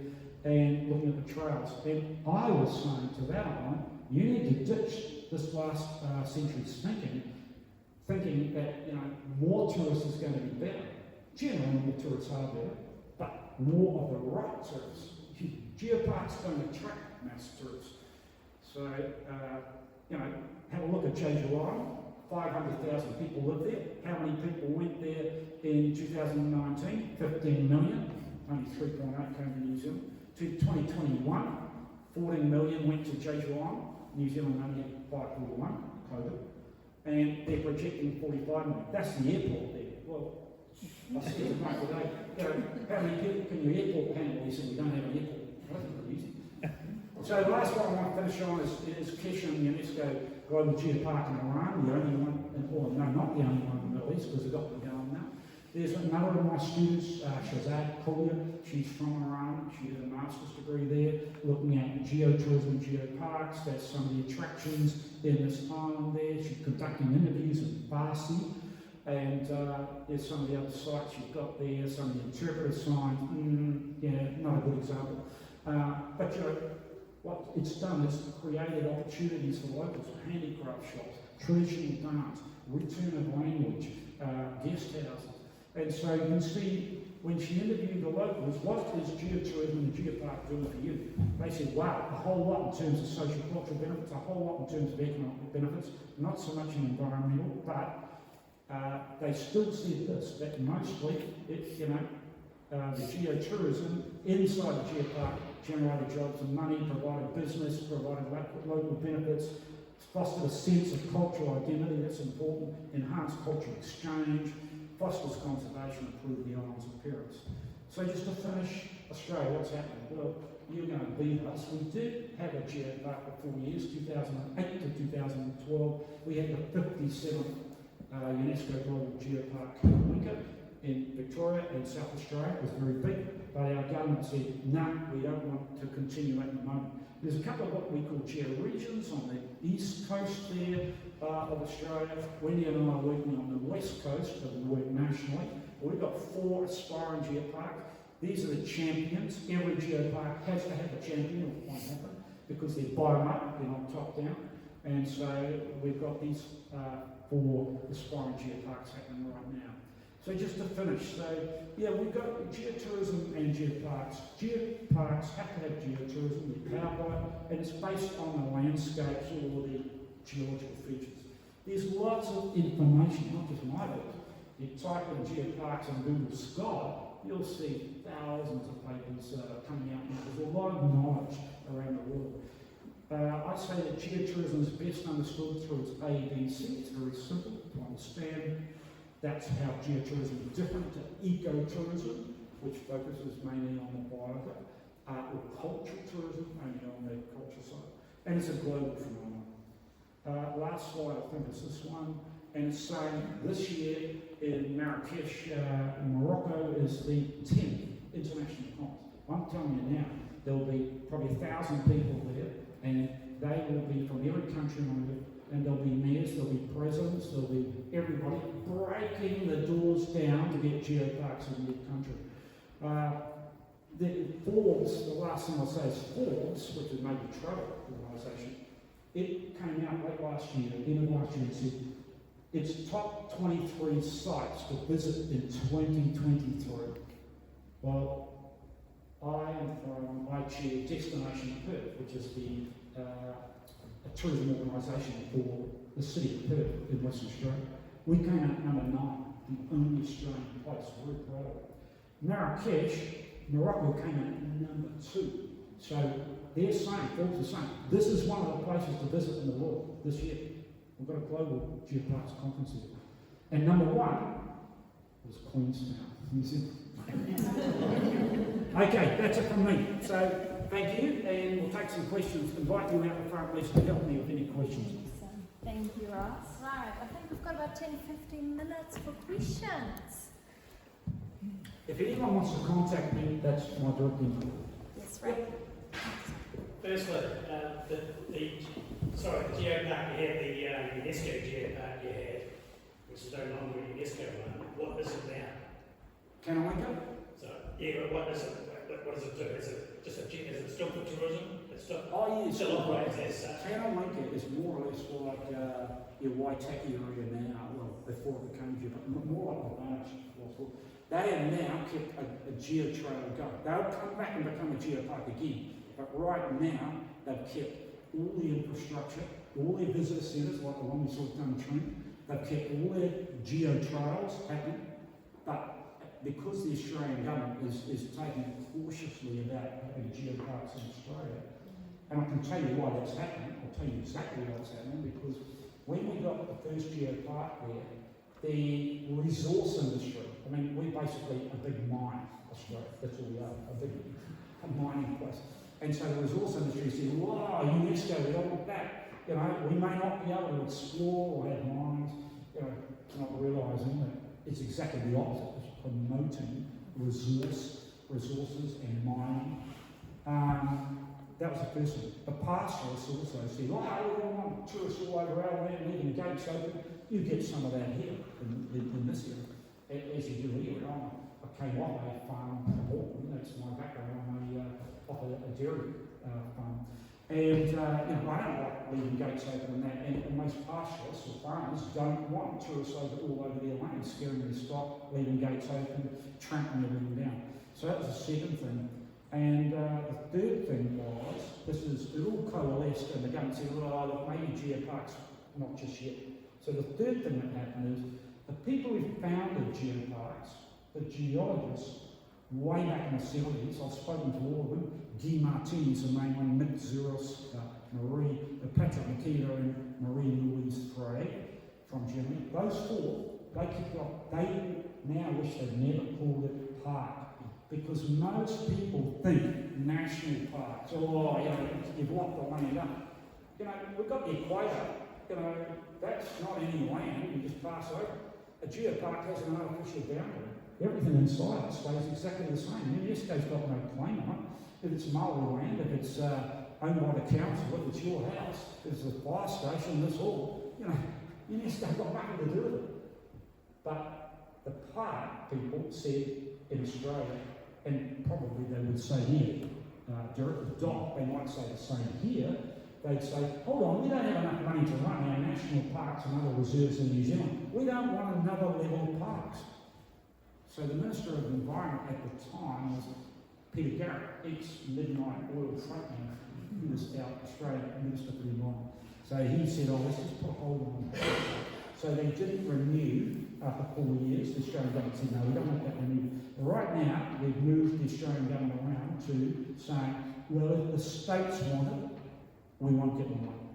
and looking at the trails. And I was saying to that one, you need to ditch this last century's thinking that more tourists is going to be better. Generally, more tourists are better, but more of the right tourists. Geoparks don't attract mass tourists. So, have a look at Jeju Island. 500,000 people live there. How many people went there in 2019? 15 million. Only 3.8 came to New Zealand. To 2021, 14 million went to Jeju Island. New Zealand only had 541, COVID. And they're projecting 45 million. That's the airport there. Well, I said to Mike today, how many people can your airport handle? He said, we don't have an airport. That's pretty easy. So the last one I want to finish on is Keshem UNESCO Global Geopark in Iran, the only one, not the only one in the Middle East, because they've got them going now. There's another of my students, Shazad Kulia. She's from Iran. She did a master's degree there, looking at geotourism and geoparks. That's some of the attractions in this island there. She's conducting interviews in Farsi. And there's some of the other sites you've got there, some of the interpreter signs. Not a good example. But what it's done is created opportunities for locals, handicraft shops, traditional dance, return of language, guest houses. And so you can see when she interviewed the locals, what is geotourism and geopark doing for you? They said, wow, a whole lot in terms of social cultural benefits, a whole lot in terms of economic benefits, not so much in environmental, but they still said this, that mostly the geotourism inside the geopark generated jobs and money, provided business, provided local benefits, fostered a sense of cultural identity, that's important, enhanced cultural exchange, fosters conservation, improve the island's appearance. So just to finish, Australia, what's happening? Well, you're going to beat us. We did have a geopark for 4 years, 2008 to 2012. We had the 57th UNESCO Global Geopark in Victoria and South Australia. It was very big, but our government said, no, we don't want to continue at the moment. There's a couple of what we call georegions on the east coast there of Australia. Wendy and I are working on the west coast, but we work nationally. We've got 4 aspiring geoparks. These are the champions. Every geopark has to have a champion, or it won't happen, because they're bottom-up, they're not top-down. And so we've got these 4 aspiring geoparks happening right now. So just to finish, we've got geotourism and geoparks. Geoparks have to have geotourism, they're powered by it, and it's based on the landscapes or the geological features. There's lots of information, not just my book. You type in geoparks on Google Scholar, you'll see thousands of papers coming out now. There's a lot of knowledge around the world. I say that geotourism is best understood through its ABC. It's very simple to understand. That's how geotourism is different to ecotourism, which focuses mainly on the biotic, or cultural tourism, mainly on the culture side. And it's a global phenomenon. Last slide, I think it's this one. And it's saying this year in Marrakesh, Morocco, is the 10th international conference. I'm telling you now, there'll be probably 1,000 people there, and they will be from every country on earth, and there'll be mayors, there'll be presidents, there'll be everybody breaking the doors down to get geoparks in their country. The Forbes, the last thing I'll say is Forbes, which is maybe a travel organisation, it came out late last year, end of last year, and said its top 23 sites to visit in 2023. Well, I chair Destination Perth, which is a tourism organisation for the city of Perth in Western Australia. We came out number 9, the only Australian place. We're very proud of it. Marrakesh, Morocco came in at number 2. So they're saying, Forbes are saying, this is one of the places to visit in the world this year. We've got a global geoparks conference here. And number 1 was Queenstown, New Zealand. Okay, that's it from me. So thank you, and we'll take some questions. Invite you out the front, Lisa, to help me with any questions. Thank you, Ross. Right, I think we've got about 10-15 minutes for questions. If anyone wants to contact me, that's my direct info. Yes, right. Firstly, the geopark you had, the UNESCO geopark you had, which is no longer a UNESCO one, what is it now? Can I make it? So, yeah, but what does it do? Is it still for tourism? It's still, Oh, yes. still operates as such. Can I make it is more or less like your Waitaki area now, well, before it became geopark, more like the Biotic. They have now kept a geotrail going. They'll come back and become a geopark again. But right now, they've kept all the infrastructure, all their visitor centres, like the one we saw down the train. They've kept all their geotrails happening. But because the Australian government is taking cautiously about having geoparks in Australia, and I can tell you why that's happening, I'll tell you exactly why it's happening, because when we got the first geopark there, the resource industry, I mean, we're basically a big mine, Australia, that's all we are, a mining place. And so the resource industry said, wow, UNESCO, we don't want that. You know, we may not be able to explore or have mines, you know, not realising that it's exactly the opposite. It's promoting resources and mining. That was the first thing. The pastoralists also said, oh, we don't want tourists all over our land, leaving the gates open. You get some of that here in this area, as you do here. I came off a farm from Auckland, that's my background. I'm off a dairy farm. And you know, I don't like leaving gates open and that, and most pastoralists or farmers don't want tourists all over their land, scaring their stock, leaving gates open, trampling everything down. So that was the second thing. And the third thing was, it all coalesced, and the government said, well, look, maybe geoparks, not just yet. So the third thing that happened is, the people who founded geoparks, the geologists, way back in the 70s, I've spoken to all of them. Guy Martin's the main one, Mick Zuros, Patrick Makita and Marie-Louise Frey from Germany. Those 4, they kicked off. They now wish they'd never called it park, because most people think national parks, oh, you know, you've locked the land up. You know, we've got the equator, you know, that's not any land, you just pass over. A geopark has an artificial boundary. Everything inside it stays exactly the same. UNESCO's got no claim on it. If it's Maori land, if it's owned by the council, if it's your house, if it's a fire station, this all, you know, UNESCO's got nothing to do with it. But the park people said in Australia, and probably they would say here, Derek, the DOC, they might say the same here, they'd say, hold on, we don't have enough money to run our national parks and other reserves in New Zealand. We don't want another level of parks. So the Minister of the Environment at the time was Peter Garrett, ex-midnight oil frontman. He was our Australian Minister for the Environment. So he said, oh, let's just put a hold on it. So they didn't renew after 4 years, the Australian government said, no, we don't want that renewed. Right now, we've moved the Australian government around to saying, well, if the states want it, we won't get the money.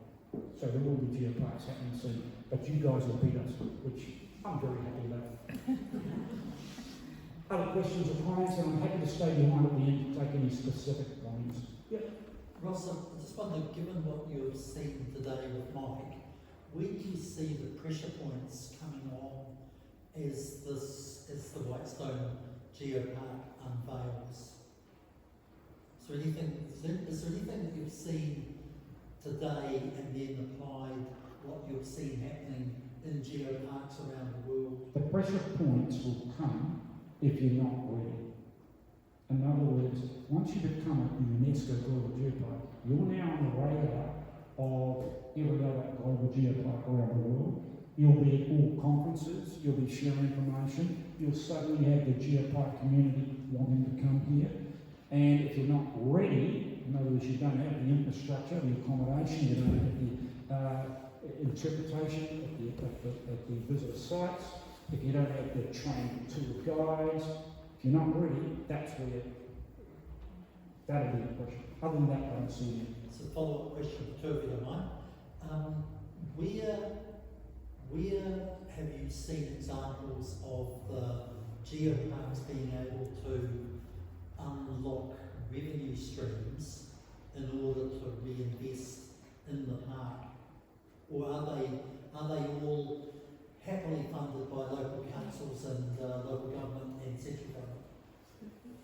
So there will be geoparks happening soon. But you guys will beat us, which I'm very happy about. Other questions or comments? And I'm happy to stay behind at the end to take any specific points. Yep. Ross, I just wonder, given what you've seen today with Mike, where do you see the pressure points coming on as the Whitestone Geopark unveils? Is there anything that you've seen today and then applied what you've seen happening in geoparks around the world? The pressure points will come if you're not ready. In other words, once you become a UNESCO Global Geopark, you're now on the radar of every other global geopark around the world. You'll be at all conferences, you'll be sharing information, you'll suddenly have the geopark community wanting to come here. And if you're not ready, in other words, you don't have the infrastructure, the accommodation, you don't have the interpretation at the visitor sites, if you don't have the trained tour guides, if you're not ready, that's where that'll be the question. Other than that, I don't see it. It's a follow-up question for two of you, don't mind. Where have you seen examples of the geoparks being able to unlock revenue streams in order to reinvest in the park? Or are they all happily funded by local councils and local government and central government?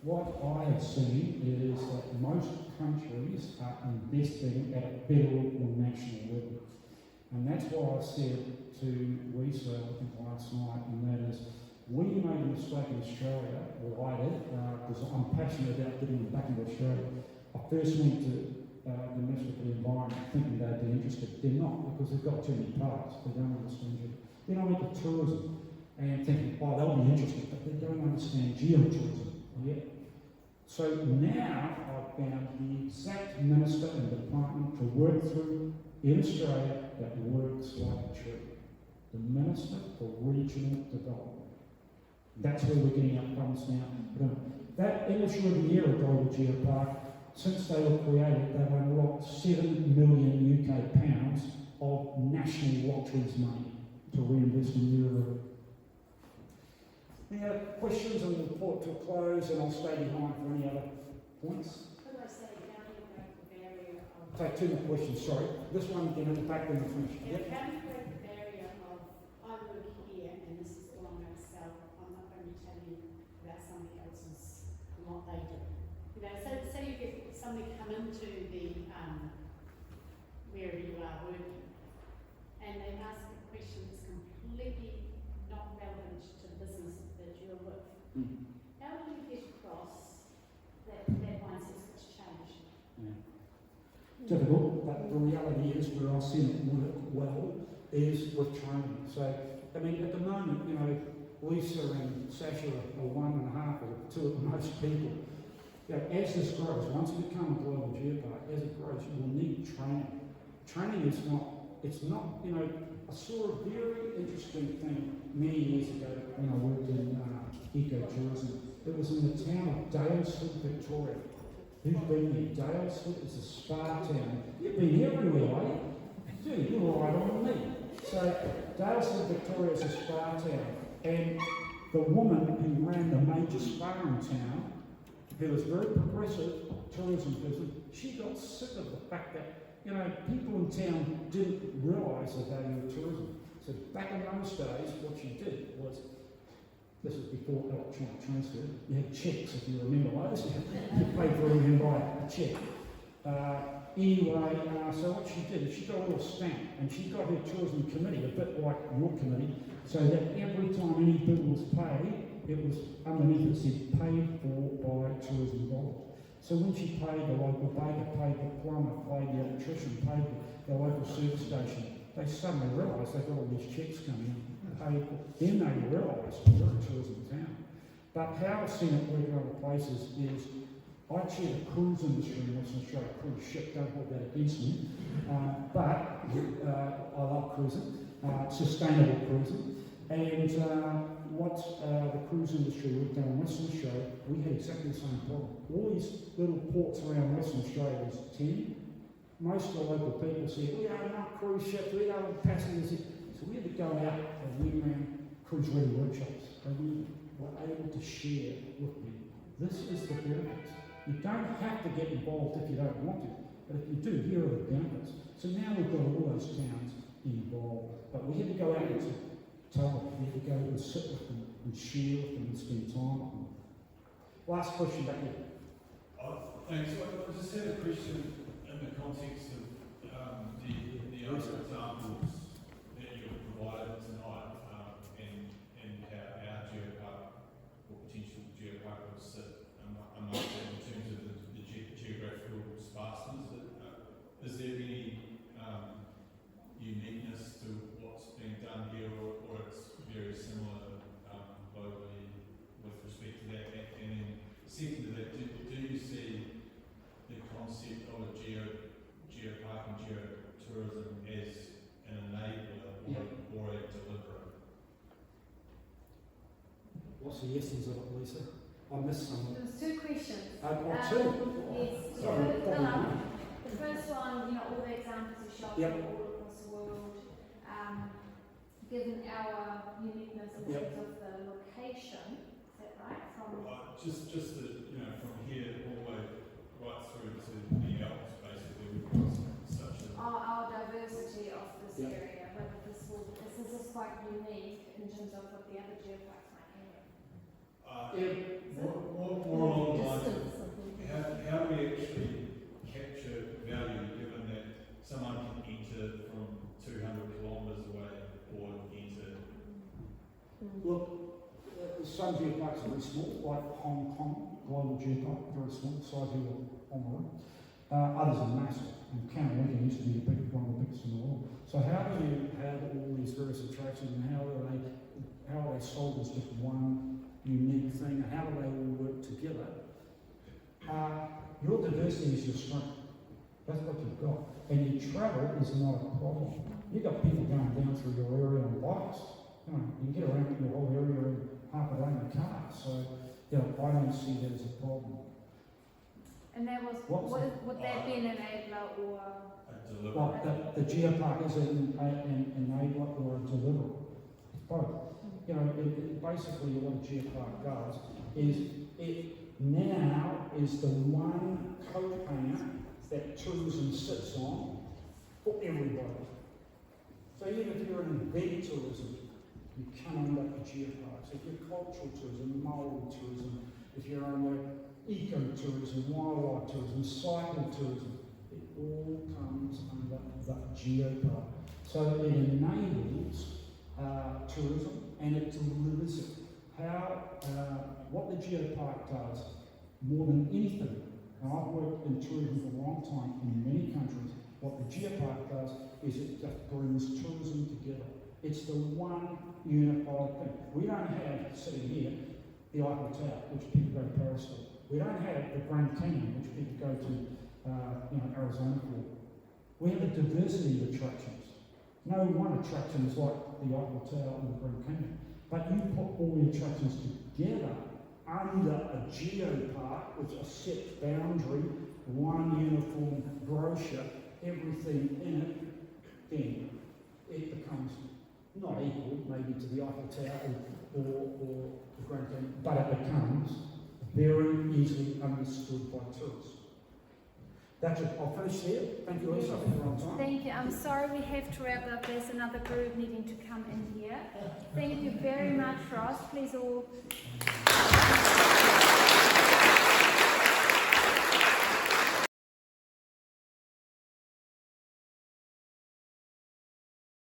What I have seen is that most countries are investing at a federal or national level. And that's why I said to Lisa, I think last night, and that is, we made a mistake in Australia, or I did, because I'm passionate about getting back into Australia. I first went to the Ministry for the Environment thinking they'd be interested. They're not, because they've got too many parts. They don't understand it. Then I went to tourism and thinking, oh, they'll be interested, but they don't understand geotourism yet. So now I've found the exact minister and department to work through in Australia that works like a tree. The Minister for Regional Development. That's where we're getting our funds now. That English Riviera Global Geopark, since they were created, they've unlocked £7 million UK pounds of national lotteries money to reinvest in Europe. Any other questions? And we'll pull it to a close, and I'll stay behind for any other points. Could I say, how do you break the barrier of... Take two more questions, sorry. This one, then at the back, then we'll finish. Yep. How do you break the barrier of, I work here and this is all I'm going to sell, I'm not going to tell you about somebody else's and what they do. You know, so you get somebody come into the, wherever you are working, and they ask a question that's completely not relevant to the business that you're with. Mm. How do you get across that mindset's changed? Yeah. Difficult, but the reality is where I've seen it work well is with training. So, I mean, at the moment, you know, Lisa and Sasha are 1.5 or 2 at the most people. You know, as this grows, once you become a global geopark, as it grows, you will need training. Training is not, you know, I saw a very interesting thing many years ago when I worked in ecotourism. It was in the town of Dalesford, Victoria. Who's been there? Dalesford is a spa town. You've been everywhere, are you? Dude, you're right on me. So Dalesford, Victoria is a spa town. And the woman who ran the major spa in town, who was very progressive tourism person, she got sick of the fact that, you know, people in town didn't realise the value of tourism. So back in those days, what she did was, this was before electronic transfer, you had cheques, if you remember those. You paid for everything by a cheque. Anyway, so what she did is she got a little stamp, and she got her tourism committee, a bit like your committee, so that every time any bill was paid, it was underneath it said paid for by tourism dollars. So when she paid the local baker, paid the plumber, paid the electrician, paid the local service station, they suddenly realised they've got all these cheques coming in. Then they realised we're a tourism town. But how I've seen it work in other places is, I chair the cruise industry in Western Australia, cruise ship, don't hold that against me, but I love cruising, sustainable cruising, And what the cruise industry worked down Western Australia, we had exactly the same problem. All these little ports around Western Australia was 10. Most of the local people said, we don't want cruise ships, we don't want passengers. So we had to go out and we ran cruise ready workshops. And we were able to share with them. This is the benefits. You don't have to get involved if you don't want to, but if you do, here are the benefits. So now we've got all those towns involved, but we had to go out and tell them, we had to go and sit with them and share with them and spend time with them. Last question back here. Thanks. I just had a question in the context of the other examples that you've provided tonight and how our geopark or potential geopark would sit amongst it in terms of the geographical sparseness. Is there any uniqueness to what's being done here, or it's very similar globally with respect to that? And then second to that, do you see the concept of a geopark and geotourism as an enabler or a deliverer? What's the essence of it, Lisa? I missed some. There was 2 questions. Two? Yes. Sorry, The first one, all the examples you showed Yep. from all across the world, given our uniqueness in Yep. terms of the location, is that right? From Just from here all the way right through to the Alps, basically, we've got such a... our diversity of this Yep. area, whether this is quite unique in terms of what the other geoparks might have. More along the lines of how do we actually capture value given that someone can enter from 200 kilometres away or enter? Look, some geoparks are very small, like Hong Kong, global geopark, very small, size of Hong Kong. Others are massive, and Canada used to be one of the biggest in the world. So how do you have all these various attractions, and how are they sold as just one unique thing, and how do they all work together? Your diversity is your strength. That's what you've got. And your travel is not a problem. You've got people going down through your area on bikes. You can get around your whole area in half a day in a car. So, I don't see that as a problem. And that was, would that be an enabler or? A deliverer. Well, the geopark is an enabler or a deliverer. Both. Basically what a geopark does is it now is the one coat hanger that tourism sits on for everybody. So even if you're in event tourism, you come under the geoparks. If you're cultural tourism, moral tourism, if you're under ecotourism, wildlife tourism, cycle tourism, it all comes under the geopark. So it enables tourism and it delivers it. What the geopark does, more than anything, and I've worked in tourism for a long time in many countries, what the geopark does is it just brings tourism together. It's the one unified thing. We don't have, sitting here, the Eiffel Tower, which people go to Paris for. We don't have the Grand Canyon, which people go to Arizona for. We have a diversity of attractions. No one attraction is like the Eiffel Tower and the Grand Canyon. But you put all the attractions together under a geopark, which is a set boundary, one uniform brochure, everything in it, then it becomes not equal maybe to the Eiffel Tower or the Grand Canyon, but it becomes very easily understood by tourists. That's it. I'll finish there. Thank you, Lisa. I think we're on time. Thank you. I'm sorry we have to wrap up. There's another group needing to come in here. Thank you very much, Ross. Please all.